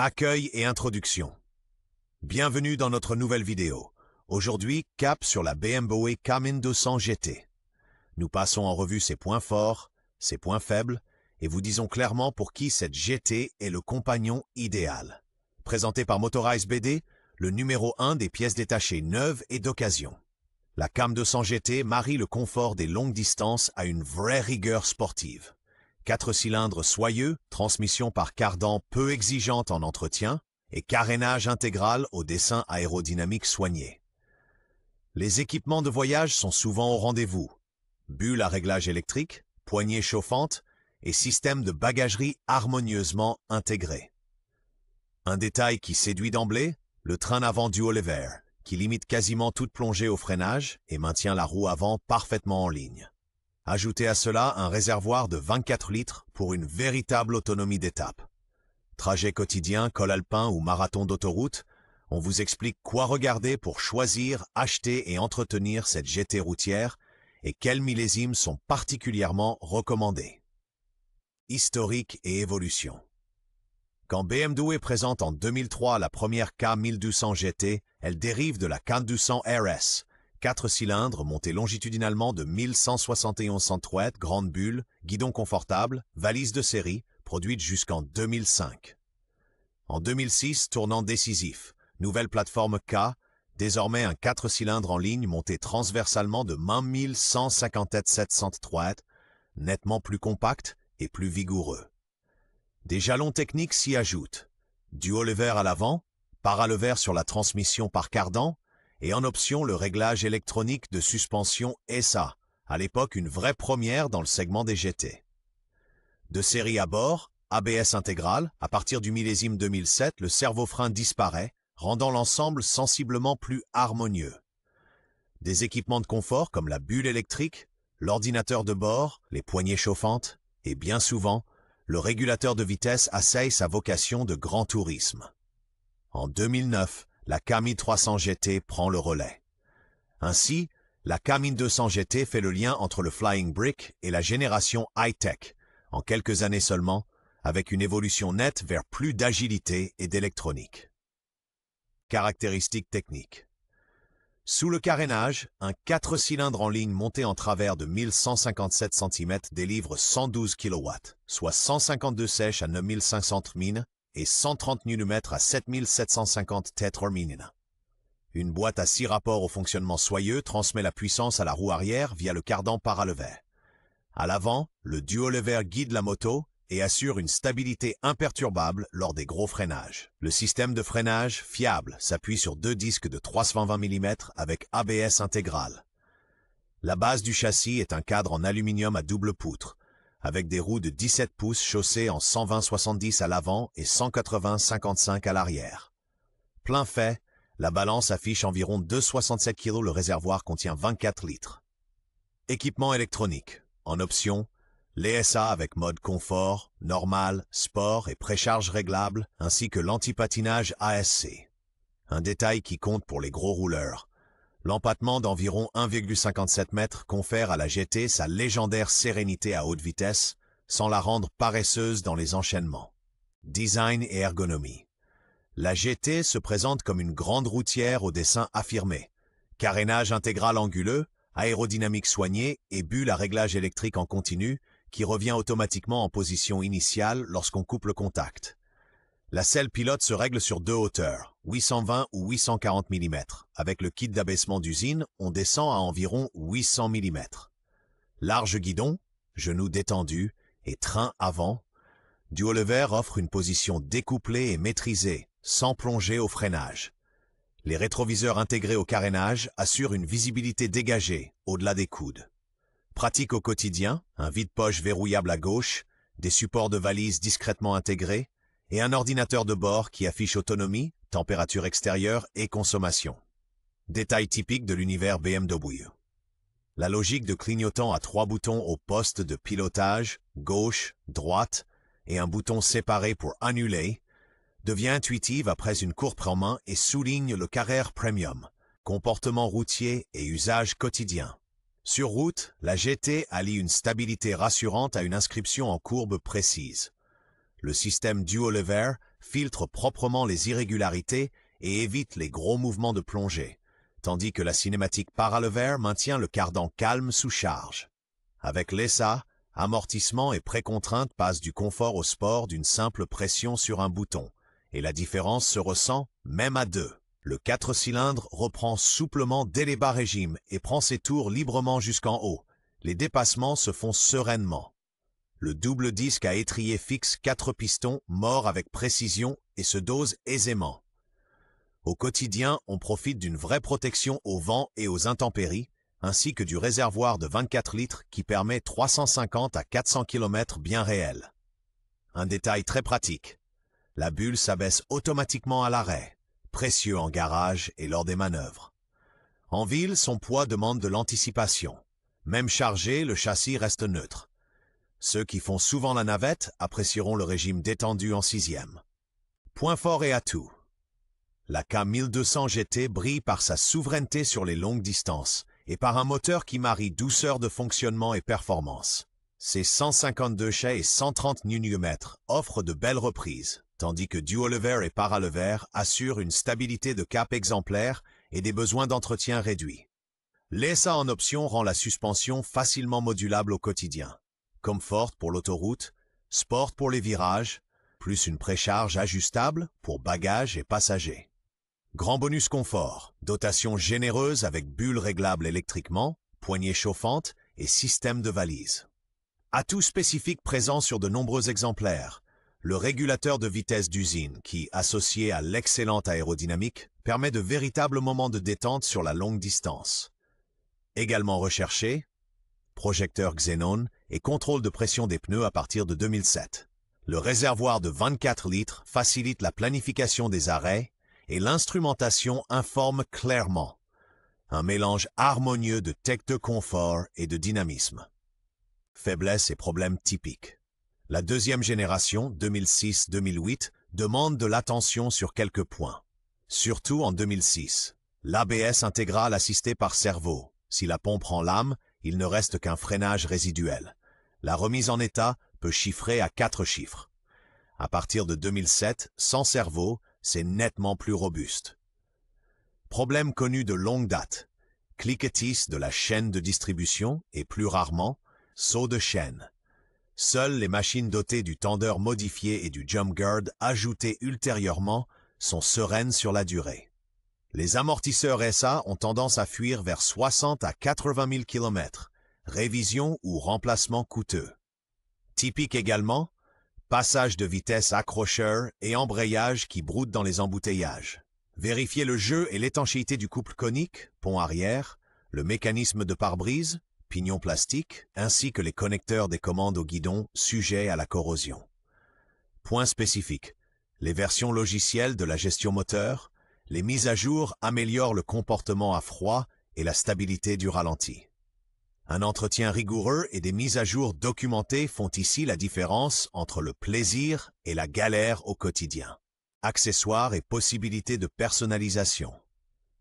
Accueil et introduction. Bienvenue dans notre nouvelle vidéo. Aujourd'hui, cap sur la BMW K1200 GT. Nous passons en revue ses points forts, ses points faibles, et vous disons clairement pour qui cette GT est le compagnon idéal. Présenté par Motorize BD, le numéro 1 des pièces détachées neuves et d'occasion. La K1200 GT marie le confort des longues distances à une vraie rigueur sportive. 4 cylindres soyeux, transmission par cardan peu exigeante en entretien et carénage intégral au dessin aérodynamique soigné. Les équipements de voyage sont souvent au rendez-vous. Bulle à réglage électrique, poignée chauffante et système de bagagerie harmonieusement intégré. Un détail qui séduit d'emblée, le train avant dual lever, qui limite quasiment toute plongée au freinage et maintient la roue avant parfaitement en ligne. Ajoutez à cela un réservoir de 24 litres pour une véritable autonomie d'étape. Trajet quotidien, col alpin ou marathon d'autoroute, on vous explique quoi regarder pour choisir, acheter et entretenir cette GT routière et quels millésimes sont particulièrement recommandés. Historique et évolution. Quand BMW présente en 2003 la première K1200 GT, elle dérive de la K1200 RS. 4 cylindres montés longitudinalement de 1171 cm, grande bulle, guidon confortable, valise de série, produite jusqu'en 2005. En 2006, tournant décisif, nouvelle plateforme K, désormais un 4 cylindres en ligne monté transversalement de 1157 cm, nettement plus compact et plus vigoureux. Des jalons techniques s'y ajoutent. Dual lever à l'avant, paralever sur la transmission par cardan, et en option le réglage électronique de suspension SA, à l'époque une vraie première dans le segment des GT. De série à bord, ABS intégral, à partir du millésime 2007, le servo-frein disparaît, rendant l'ensemble sensiblement plus harmonieux. Des équipements de confort comme la bulle électrique, l'ordinateur de bord, les poignées chauffantes, et bien souvent, le régulateur de vitesse asseye sa vocation de grand tourisme. En 2009, la K1300 GT prend le relais. Ainsi, la K1200 GT fait le lien entre le Flying Brick et la génération high-tech, en quelques années seulement, avec une évolution nette vers plus d'agilité et d'électronique. Caractéristiques techniques. Sous le carénage, un 4 cylindres en ligne monté en travers de 1157 cm délivre 112 kW, soit 152 sèches à 9500 min, et 130 Nm à 7750 Min. Une boîte à 6 rapports au fonctionnement soyeux transmet la puissance à la roue arrière via le cardan paralever. À l'avant, le dual lever guide la moto et assure une stabilité imperturbable lors des gros freinages. Le système de freinage, fiable, s'appuie sur 2 disques de 320 mm avec ABS intégral. La base du châssis est un cadre en aluminium à double poutre, avec des roues de 17 pouces chaussées en 120-70 à l'avant et 180-55 à l'arrière. Plein fait, la balance affiche environ 2,67 kg, le réservoir contient 24 litres. Équipement électronique. En option, l'ESA avec mode confort, normal, sport et précharge réglable, ainsi que l'antipatinage ASC. Un détail qui compte pour les gros rouleurs. L'empattement d'environ 1,57 m confère à la GT sa légendaire sérénité à haute vitesse, sans la rendre paresseuse dans les enchaînements. Design et ergonomie. La GT se présente comme une grande routière au dessin affirmé. Carénage intégral anguleux, aérodynamique soignée et bulle à réglage électrique en continu, qui revient automatiquement en position initiale lorsqu'on coupe le contact. La selle pilote se règle sur 2 hauteurs, 820 ou 840 mm. Avec le kit d'abaissement d'usine, on descend à environ 800 mm. Large guidon, genoux détendus et train avant. Dual lever offre une position découplée et maîtrisée, sans plonger au freinage. Les rétroviseurs intégrés au carénage assurent une visibilité dégagée, au-delà des coudes. Pratique au quotidien, un vide-poche verrouillable à gauche, des supports de valise discrètement intégrés, et un ordinateur de bord qui affiche autonomie, température extérieure et consommation. Détail typique de l'univers BMW. La logique de clignotant à 3 boutons au poste de pilotage, gauche, droite, et un bouton séparé pour annuler, devient intuitive après une courte en main et souligne le carrère premium, comportement routier et usage quotidien. Sur route, la GT allie une stabilité rassurante à une inscription en courbe précise. Le système Duo Lever filtre proprement les irrégularités et évite les gros mouvements de plongée, tandis que la cinématique Paralever maintient le cardan calme sous charge. Avec l'ESA, amortissement et précontrainte passent du confort au sport d'une simple pression sur un bouton, et la différence se ressent même à deux. Le 4 cylindres reprend souplement dès les bas régimes et prend ses tours librement jusqu'en haut. Les dépassements se font sereinement. Le double disque à étrier fixe 4 pistons mord avec précision et se dose aisément. Au quotidien, on profite d'une vraie protection au vent et aux intempéries, ainsi que du réservoir de 24 litres qui permet 350 à 400 km bien réels. Un détail très pratique. La bulle s'abaisse automatiquement à l'arrêt, précieux en garage et lors des manœuvres. En ville, son poids demande de l'anticipation. Même chargé, le châssis reste neutre. Ceux qui font souvent la navette apprécieront le régime détendu en 6e. Points forts et atouts. La K1200 GT brille par sa souveraineté sur les longues distances et par un moteur qui marie douceur de fonctionnement et performance. Ses 152 chais et 130 Nm offrent de belles reprises, tandis que Duo Lever et Paralever assurent une stabilité de cap exemplaire et des besoins d'entretien réduits. L'ESA en option rend la suspension facilement modulable au quotidien. Comfort pour l'autoroute, Sport pour les virages, plus une précharge ajustable pour bagages et passagers. Grand bonus confort, dotation généreuse avec bulle réglable électriquement, poignée chauffante et système de valise. Atout spécifique présent sur de nombreux exemplaires. Le régulateur de vitesse d'usine qui, associé à l'excellente aérodynamique, permet de véritables moments de détente sur la longue distance. Également recherché, projecteur Xenon et contrôle de pression des pneus à partir de 2007. Le réservoir de 24 litres facilite la planification des arrêts et l'instrumentation informe clairement. Un mélange harmonieux de tech de confort et de dynamisme. Faiblesses et problèmes typiques. La deuxième génération, 2006-2008, demande de l'attention sur quelques points. Surtout en 2006. L'ABS intégral assisté par servo. Si la pompe rend l'âme, il ne reste qu'un freinage résiduel. La remise en état peut chiffrer à 4 chiffres. À partir de 2007, sans servo, c'est nettement plus robuste. Problème connu de longue date. Cliquetis de la chaîne de distribution et plus rarement, saut de chaîne. Seules les machines dotées du tendeur modifié et du jump guard ajouté ultérieurement sont sereines sur la durée. Les amortisseurs SA ont tendance à fuir vers 60 à 80 000 km, révision ou remplacement coûteux. Typique également, passage de vitesse accrocheur et embrayage qui broutent dans les embouteillages. Vérifiez le jeu et l'étanchéité du couple conique, pont arrière, le mécanisme de pare-brise, pignon plastique, ainsi que les connecteurs des commandes au guidon sujets à la corrosion. Point spécifique. Les versions logicielles de la gestion moteur, les mises à jour améliorent le comportement à froid et la stabilité du ralenti. Un entretien rigoureux et des mises à jour documentées font ici la différence entre le plaisir et la galère au quotidien. Accessoires et possibilités de personnalisation.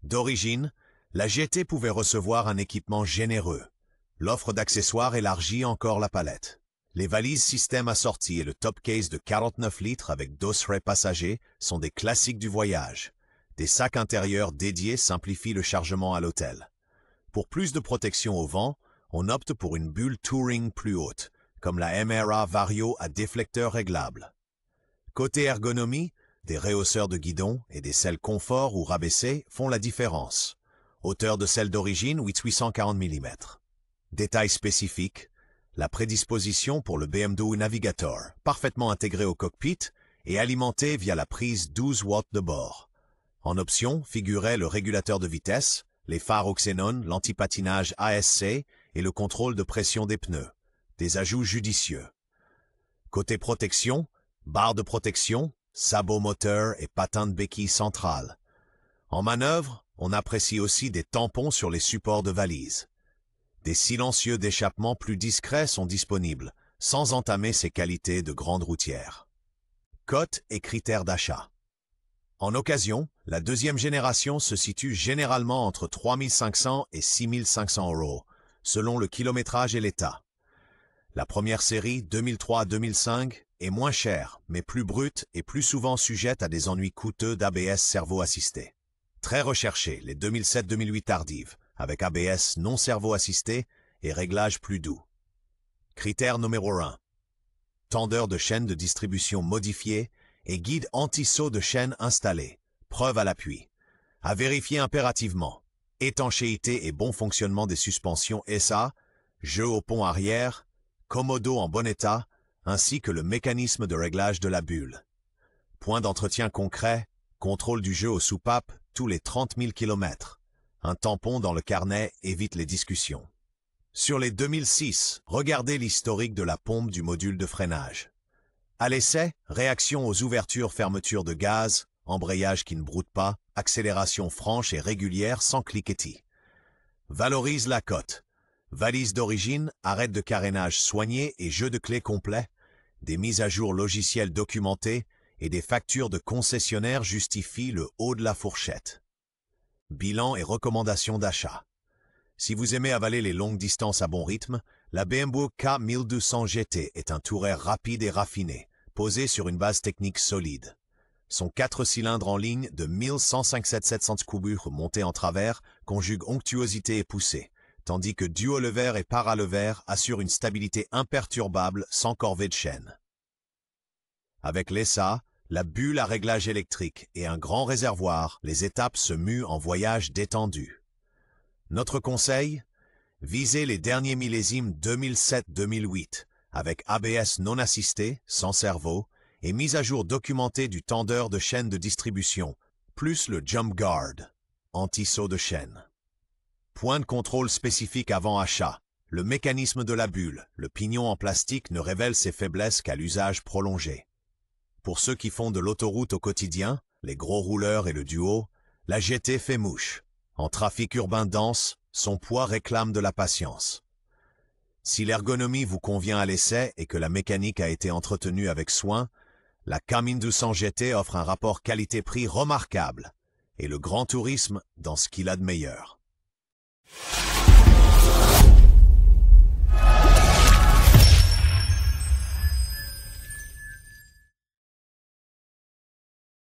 D'origine, la GT pouvait recevoir un équipement généreux. L'offre d'accessoires élargit encore la palette. Les valises système assorties et le top case de 49 litres avec dosseret passager sont des classiques du voyage. Des sacs intérieurs dédiés simplifient le chargement à l'hôtel. Pour plus de protection au vent, on opte pour une bulle touring plus haute, comme la MRA Vario à déflecteur réglable. Côté ergonomie, des rehausseurs de guidon et des selles confort ou rabaissées font la différence. Hauteur de selle d'origine 840 mm. Détails spécifiques, la prédisposition pour le BMW Navigator, parfaitement intégré au cockpit et alimenté via la prise 12 watts de bord. En option figurait le régulateur de vitesse, les phares au xénon, l'antipatinage ASC et le contrôle de pression des pneus. Des ajouts judicieux. Côté protection, barre de protection, sabot moteur et patin de béquille centrale. En manœuvre, on apprécie aussi des tampons sur les supports de valise. Des silencieux d'échappement plus discrets sont disponibles, sans entamer ses qualités de grande routière. Cotes et critères d'achat. En occasion, la deuxième génération se situe généralement entre 3 500 et 6 500 €, selon le kilométrage et l'état. La première série 2003-2005 est moins chère, mais plus brute et plus souvent sujette à des ennuis coûteux d'ABS cerveau-assisté. Très recherché, les 2007-2008 tardives, avec ABS non cerveau-assisté et réglages plus doux. Critère numéro 1. Tendeur de chaîne de distribution modifié et guide anti-saut de chaîne installé. Preuve à l'appui. À vérifier impérativement. Étanchéité et bon fonctionnement des suspensions SA, jeu au pont arrière, commodo en bon état, ainsi que le mécanisme de réglage de la bulle. Point d'entretien concret, contrôle du jeu aux soupapes tous les 30 000 km. Un tampon dans le carnet évite les discussions. Sur les 2006, regardez l'historique de la pompe du module de freinage. À l'essai, réaction aux ouvertures-fermetures de gaz, embrayage qui ne broute pas, accélération franche et régulière sans cliquetis. Valorise la cote. Valise d'origine, arrête de carénage soigné et jeu de clés complet, des mises à jour logicielles documentées et des factures de concessionnaires justifient le haut de la fourchette. Bilan et recommandations d'achat. Si vous aimez avaler les longues distances à bon rythme, la BMW K1200 GT est un tourer rapide et raffiné, posé sur une base technique solide. Son 4 cylindres en ligne de 1157 700 cubures monté en travers conjugue onctuosité et poussée, tandis que duo lever et paralever assurent une stabilité imperturbable sans corvée de chaîne. Avec l'ESA, la bulle à réglage électrique et un grand réservoir, les étapes se muent en voyage détendu. Notre conseil? Visez les derniers millésimes 2007-2008 avec ABS non assisté, sans cerveau, et mise à jour documentée du tendeur de chaîne de distribution, plus le Jump Guard, anti-saut de chaîne. Point de contrôle spécifique avant achat. Le mécanisme de la bulle, le pignon en plastique ne révèle ses faiblesses qu'à l'usage prolongé. Pour ceux qui font de l'autoroute au quotidien, les gros rouleurs et le duo, la GT fait mouche. En trafic urbain dense, son poids réclame de la patience. Si l'ergonomie vous convient à l'essai et que la mécanique a été entretenue avec soin, la K1200 GT offre un rapport qualité-prix remarquable et le grand tourisme dans ce qu'il a de meilleur.